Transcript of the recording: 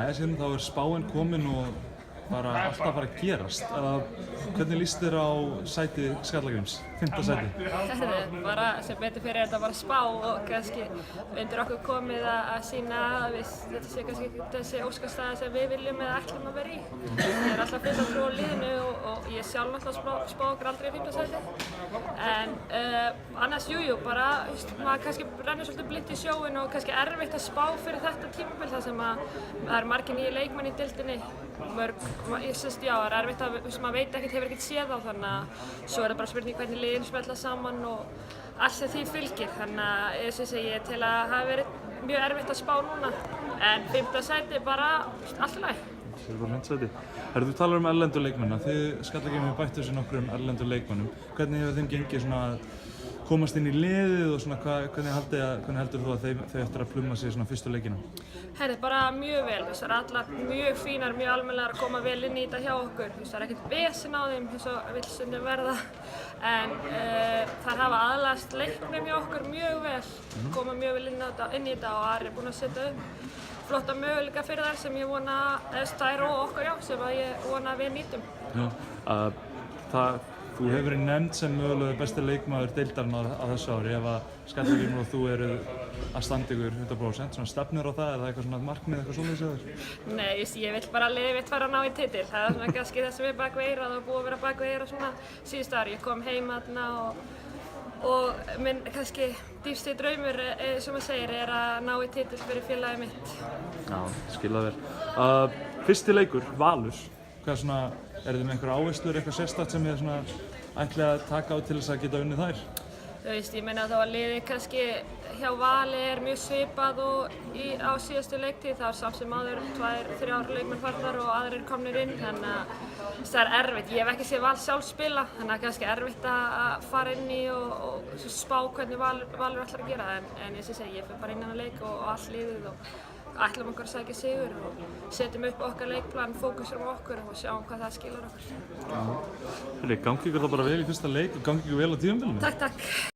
Jæja, síðan þá spáin komin og bara alltaf að fara að gerast. Hvernig líst þér á sæti Skallagríms, 5. sæti? Bara sem betur fyrir þetta bara spá og kannski undir okkur komið að sýna að þetta sé kannski þessi óskastaða sem við viljum eða ætlum að vera í. Ég alltaf fullt að trúa á liðinu og ég sjálf náttúrulega spá okkur aldrei í 5. sæti. En annars, bara, maður kannski rennur svolítið blint í sjóinn og kannski erfitt að spá fyrir þetta tímabil þar sem að það eru margir nýjir leikmenn í deildinni. Það er erfitt að maður veit ekkert, hefur ekkert séð á, þannig að svo er það bara spurning hvernig liðin smella saman og allt sem því fylgir. Þannig að ég tel að það hafi verið mjög erfitt að spá núna, en 5. sæti bara allt í lagi. Það er bara 5. sæti. Þú talar um erlendu leikmennina, þið Skallagrímur hefur bætt þessu nokkrum erlendu leikmennum. Hvernig hefur þeim gengið svona að komast inn í liðið og svona hvernig heldur þú að þau eftir að pluma sig svona fyrstu leikina? Bara mjög vel. Það er allar mjög fínar, mjög almennilegar að koma vel inn í þetta hjá okkur. Það er ekkert vesen á þeim eins og vill stundum verða, en þær hafa aðlagast leiknum hjá okkur mjög vel, koma mjög vel inn í þetta og Ari er búinn að setja upp flotta möguleika fyrir þær sem ég vona, þær og okkur sem ég vona að við nýtum. Þú hefur verið nefnd sem mögulega besti leikmaður deildarinnar á þessu ári ef að Skallagrímur og þú eru að standa ykkur 100%. Svona stefnir á það, er það eitthvað svona markmið, eitthvað svona hjá þér? Nei, ég vill bara að liðið mitt fara að ná í titil. Það er svona kannski það sem er bak við eyrað og búið að vera bak við eyrað svona síðustu ári. Ég kom heim þarna og minn kannski dýpsti draumur, sem maður segir, er að ná í titil fyrir félagið mitt. Já, skil það vel. Fyrsti leikur, Valur. Er þið með einhverja áherslur, eitthvað sérstakt sem þið ætlið að taka á til þess að geta unnið þær? Ég meina þá að liðið kannski hjá Vali er mjög svipað og á síðustu leiktíð. Það er samt sem áður 2-3 leikmenn farnar og aðrir komnir inn, þannig að það er erfitt. Ég hef ekki séð Val sjálf spila, þannig að kannski erfitt að fara inn í og spá hvernig Valur ætlar að gera. En ég fyrir bara inn á leik og allt liðið og ætlum okkur að sækja sigur og setjum upp okkar leikplan, fókusurum á okkur og sjáum hvað það skilar okkur. Gangi ykkur það bara vel í fyrsta leik og gangi ykkur vel á tímabilinu? Takk.